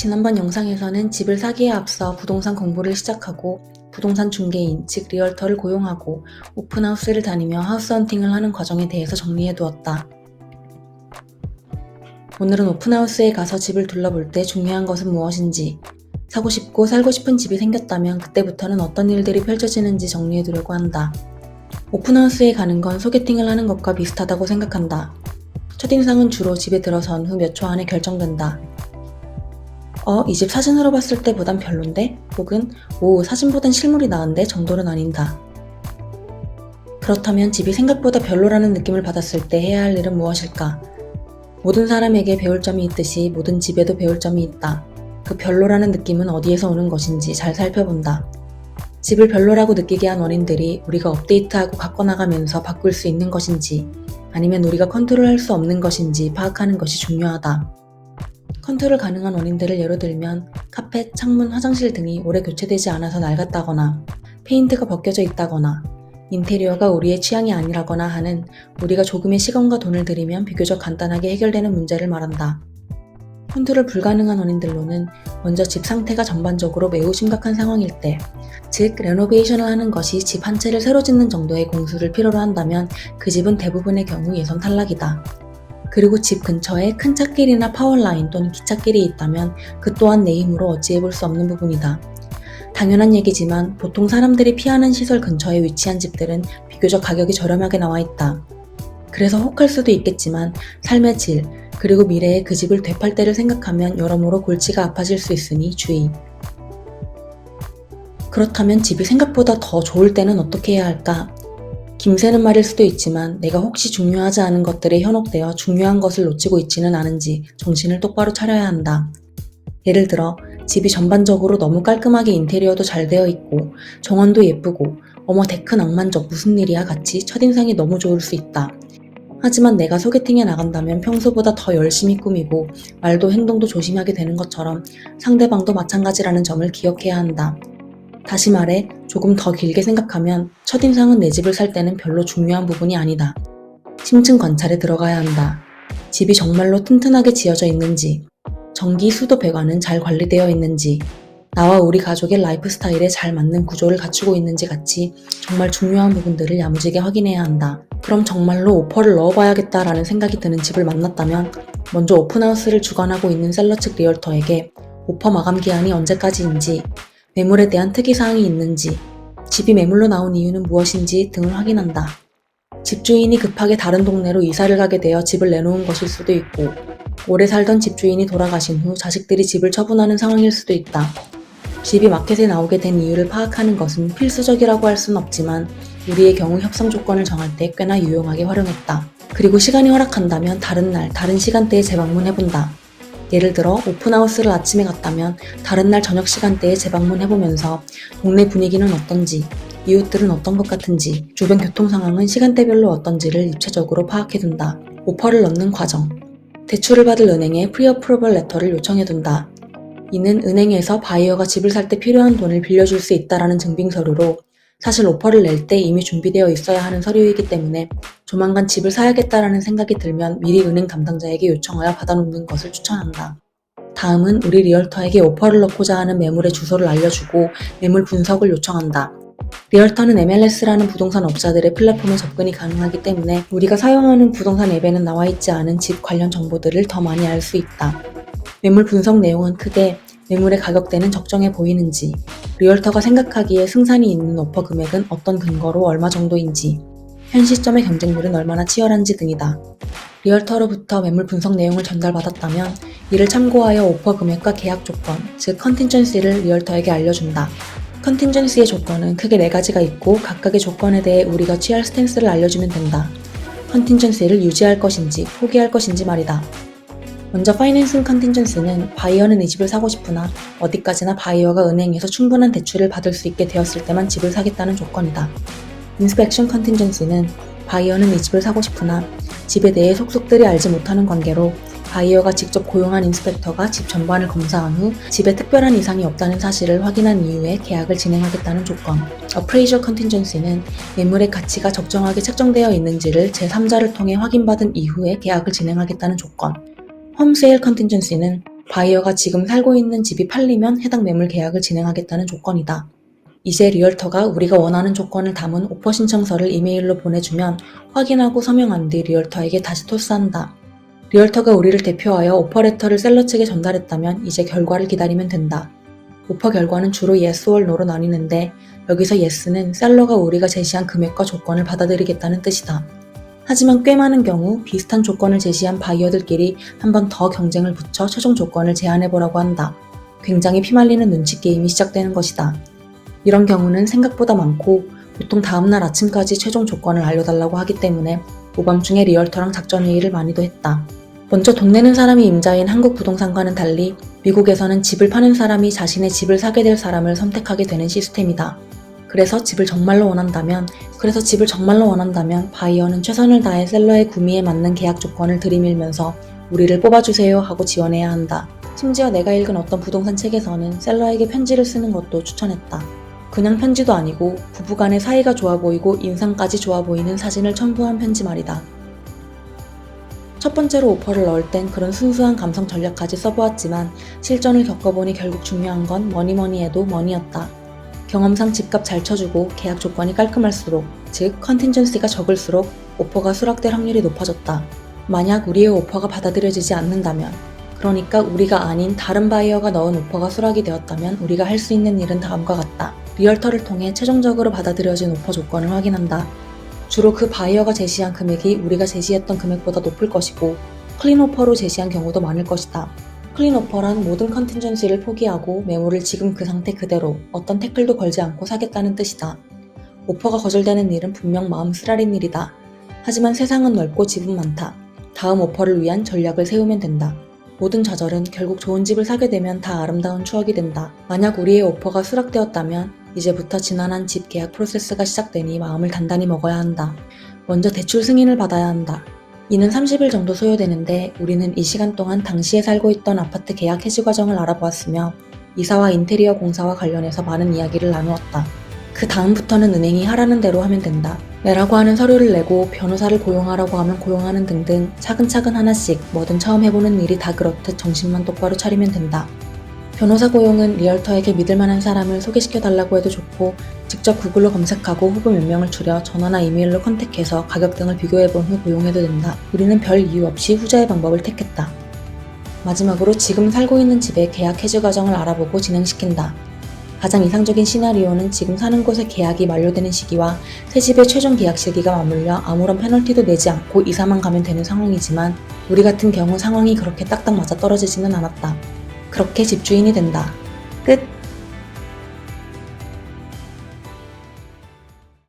지난번 영상에서는 집을 사기에 앞서 부동산 공부를 시작하고 부동산 중개인, 즉 리얼터를 고용하고 오픈하우스를 다니며 하우스 헌팅을 하는 과정에 대해서 정리해두었다. 오늘은 오픈하우스에 가서 집을 둘러볼 때 중요한 것은 무엇인지, 사고 싶고 살고 싶은 집이 생겼다면 그때부터는 어떤 일들이 펼쳐지는지 정리해두려고 한다. 오픈하우스에 가는 건 소개팅을 하는 것과 비슷하다고 생각한다. 첫인상은 주로 집에 들어선 후 몇 초 안에 결정된다. 이 집 사진으로 봤을 때보단 별론데? 혹은 사진보단 실물이 나은데? 정도로 나뉜다. 그렇다면 집이 생각보다 별로라는 느낌을 받았을 때 해야 할 일은 무엇일까? 모든 사람에게 배울 점이 있듯이 모든 집에도 배울 점이 있다. 그 별로라는 느낌은 어디에서 오는 것인지 잘 살펴본다. 집을 별로라고 느끼게 한 원인들이 우리가 업데이트하고 바꿔나가면서 바꿀 수 있는 것인지, 아니면 우리가 컨트롤할 수 없는 것인지 파악하는 것이 중요하다. 컨트롤 가능한 원인들을 예로 들면 카펫, 창문, 화장실 등이 오래 교체되지 않아서 낡았다거나 페인트가 벗겨져 있다거나 인테리어가 우리의 취향이 아니라거나 하는 우리가 조금의 시간과 돈을 들이면 비교적 간단하게 해결되는 문제를 말한다. 컨트롤 불가능한 원인들로는 먼저 집 상태가 전반적으로 매우 심각한 상황일 때, 즉 레노베이션을 하는 것이 집 한 채를 새로 짓는 정도의 공수를 필요로 한다면 그 집은 대부분의 경우 예선 탈락이다. 그리고 집 근처에 큰 찻길이나 파워라인 또는 기찻길이 있다면 그 또한 내 힘으로 어찌해볼 수 없는 부분이다. 당연한 얘기지만 보통 사람들이 피하는 시설 근처에 위치한 집들은 비교적 가격이 저렴하게 나와 있다. 그래서 혹할 수도 있겠지만 삶의 질, 그리고 미래에 그 집을 되팔 때를 생각하면 여러모로 골치가 아파질 수 있으니 주의. 그렇다면 집이 생각보다 더 좋을 때는 어떻게 해야 할까? 김새는 말일 수도 있지만 내가 혹시 중요하지 않은 것들에 현혹되어 중요한 것을 놓치고 있지는 않은지 정신을 똑바로 차려야 한다. 예를 들어 집이 전반적으로 너무 깔끔하게 인테리어도 잘 되어 있고 정원도 예쁘고 데크 낭만적 무슨 일이야 같이 첫인상이 너무 좋을 수 있다. 하지만 내가 소개팅에 나간다면 평소보다 더 열심히 꾸미고 말도 행동도 조심하게 되는 것처럼 상대방도 마찬가지라는 점을 기억해야 한다. 다시 말해 조금 더 길게 생각하면 첫인상은 내 집을 살 때는 별로 중요한 부분이 아니다. 심층 관찰에 들어가야 한다. 집이 정말로 튼튼하게 지어져 있는지, 전기, 수도, 배관은 잘 관리되어 있는지, 나와 우리 가족의 라이프 스타일에 잘 맞는 구조를 갖추고 있는지 같이 정말 중요한 부분들을 야무지게 확인해야 한다. 그럼 정말로 오퍼를 넣어봐야겠다라는 생각이 드는 집을 만났다면 먼저 오픈하우스를 주관하고 있는 셀러 측 리얼터에게 오퍼 마감 기한이 언제까지인지, 매물에 대한 특이사항이 있는지, 집이 매물로 나온 이유는 무엇인지 등을 확인한다. 집주인이 급하게 다른 동네로 이사를 가게 되어 집을 내놓은 것일 수도 있고, 오래 살던 집주인이 돌아가신 후 자식들이 집을 처분하는 상황일 수도 있다. 집이 마켓에 나오게 된 이유를 파악하는 것은 필수적이라고 할 수는 없지만 우리의 경우 협상 조건을 정할 때 꽤나 유용하게 활용했다. 그리고 시간이 허락한다면 다른 날, 다른 시간대에 재방문해본다. 예를 들어 오픈하우스를 아침에 갔다면 다른 날 저녁 시간대에 재방문해보면서 동네 분위기는 어떤지, 이웃들은 어떤 것 같은지, 주변 교통 상황은 시간대별로 어떤지를 입체적으로 파악해둔다. 오퍼를 넣는 과정. 대출을 받을 은행에 프리어프로벌 레터를 요청해둔다. 이는 은행에서 바이어가 집을 살 때 필요한 돈을 빌려줄 수 있다라는 증빙서류로 사실 오퍼를 낼 때 이미 준비되어 있어야 하는 서류이기 때문에 조만간 집을 사야겠다라는 생각이 들면 미리 은행 담당자에게 요청하여 받아놓는 것을 추천한다. 다음은 우리 리얼터에게 오퍼를 넣고자 하는 매물의 주소를 알려주고 매물 분석을 요청한다. 리얼터는 MLS라는 부동산 업자들의 플랫폼에 접근이 가능하기 때문에 우리가 사용하는 부동산 앱에는 나와 있지 않은 집 관련 정보들을 더 많이 알 수 있다. 매물 분석 내용은 크게 매물의 가격대는 적정해 보이는지, 리얼터가 생각하기에 승산이 있는 오퍼 금액은 어떤 근거로 얼마 정도인지, 현 시점의 경쟁률은 얼마나 치열한지 등이다. 리얼터로부터 매물 분석 내용을 전달받았다면 이를 참고하여 오퍼 금액과 계약 조건, 즉 컨틴전시를 리얼터에게 알려준다. 컨틴전시의 조건은 크게 4가지가 있고 각각의 조건에 대해 우리가 취할 스탠스를 알려주면 된다. 컨틴전시를 유지할 것인지 포기할 것인지 말이다. 먼저 파이낸싱 컨틴전시는 바이어는 이 집을 사고 싶으나 어디까지나 바이어가 은행에서 충분한 대출을 받을 수 있게 되었을 때만 집을 사겠다는 조건이다. 인스펙션 컨틴전시는 바이어는 이 집을 사고 싶으나 집에 대해 속속들이 알지 못하는 관계로 바이어가 직접 고용한 인스펙터가 집 전반을 검사한 후 집에 특별한 이상이 없다는 사실을 확인한 이후에 계약을 진행하겠다는 조건. 어프레이저 컨틴전시는 매물의 가치가 적정하게 책정되어 있는지를 제3자를 통해 확인받은 이후에 계약을 진행하겠다는 조건. 홈세일 컨틴전시는 바이어가 지금 살고 있는 집이 팔리면 해당 매물 계약을 진행하겠다는 조건이다. 이제 리얼터가 우리가 원하는 조건을 담은 오퍼 신청서를 이메일로 보내주면 확인하고 서명한 뒤 리얼터에게 다시 토스한다. 리얼터가 우리를 대표하여 오퍼 레터를 셀러 측에 전달했다면 이제 결과를 기다리면 된다. 오퍼 결과는 주로 yes or no로 나뉘는데 여기서 yes는 셀러가 우리가 제시한 금액과 조건을 받아들이겠다는 뜻이다. 하지만 꽤 많은 경우 비슷한 조건을 제시한 바이어들끼리 한 번 더 경쟁을 붙여 최종 조건을 제안해보라고 한다. 굉장히 피말리는 눈치 게임이 시작되는 것이다. 이런 경우는 생각보다 많고 보통 다음날 아침까지 최종 조건을 알려달라고 하기 때문에 오밤중에 리얼터랑 작전회의를 많이도 했다. 먼저 돈 내는 사람이 임자인 한국 부동산과는 달리 미국에서는 집을 파는 사람이 자신의 집을 사게 될 사람을 선택하게 되는 시스템이다. 그래서 집을 정말로 원한다면 바이어는 최선을 다해 셀러의 구미에 맞는 계약 조건을 들이밀면서 우리를 뽑아주세요 하고 지원해야 한다. 심지어 내가 읽은 어떤 부동산 책에서는 셀러에게 편지를 쓰는 것도 추천했다. 그냥 편지도 아니고 부부간의 사이가 좋아 보이고 인상까지 좋아 보이는 사진을 첨부한 편지 말이다. 첫 번째로 오퍼를 넣을 땐 그런 순수한 감성 전략까지 써보았지만 실전을 겪어보니 결국 중요한 건 뭐니 해도 머니였다. 경험상 집값 잘 쳐주고 계약 조건이 깔끔할수록, 즉 컨틴전시가 적을수록 오퍼가 수락될 확률이 높아졌다. 만약 우리의 오퍼가 받아들여지지 않는다면, 그러니까 우리가 아닌 다른 바이어가 넣은 오퍼가 수락이 되었다면 우리가 할 수 있는 일은 다음과 같다. 리얼터를 통해 최종적으로 받아들여진 오퍼 조건을 확인한다. 주로 그 바이어가 제시한 금액이 우리가 제시했던 금액보다 높을 것이고 클린 오퍼로 제시한 경우도 많을 것이다. 클린 오퍼란 모든 컨틴전시를 포기하고 매물을 지금 그 상태 그대로 어떤 태클도 걸지 않고 사겠다는 뜻이다. 오퍼가 거절되는 일은 분명 마음 쓰라린 일이다. 하지만 세상은 넓고 집은 많다. 다음 오퍼를 위한 전략을 세우면 된다. 모든 좌절은 결국 좋은 집을 사게 되면 다 아름다운 추억이 된다. 만약 우리의 오퍼가 수락되었다면 이제부터 지난한 집 계약 프로세스가 시작되니 마음을 단단히 먹어야 한다. 먼저 대출 승인을 받아야 한다. 이는 30일 정도 소요되는데 우리는 이 시간 동안 당시에 살고 있던 아파트 계약 해지 과정을 알아보았으며 이사와 인테리어 공사와 관련해서 많은 이야기를 나누었다. 그 다음부터는 은행이 하라는 대로 하면 된다. 내라고 하는 서류를 내고 변호사를 고용하라고 하면 고용하는 등등 차근차근 하나씩 뭐든 처음 해보는 일이 다 그렇듯 정신만 똑바로 차리면 된다. 변호사 고용은 리얼터에게 믿을 만한 사람을 소개시켜달라고 해도 좋고 직접 구글로 검색하고 후보 몇 명을 추려 전화나 이메일로 컨택해서 가격 등을 비교해본 후 고용해도 된다. 우리는 별 이유 없이 후자의 방법을 택했다. 마지막으로 지금 살고 있는 집의 계약 해지 과정을 알아보고 진행시킨다. 가장 이상적인 시나리오는 지금 사는 곳의 계약이 만료되는 시기와 새 집의 최종 계약 시기가 맞물려 아무런 페널티도 내지 않고 이사만 가면 되는 상황이지만 우리 같은 경우 상황이 그렇게 딱딱 맞아떨어지지는 않았다. 그렇게 집주인이 된다. 끝.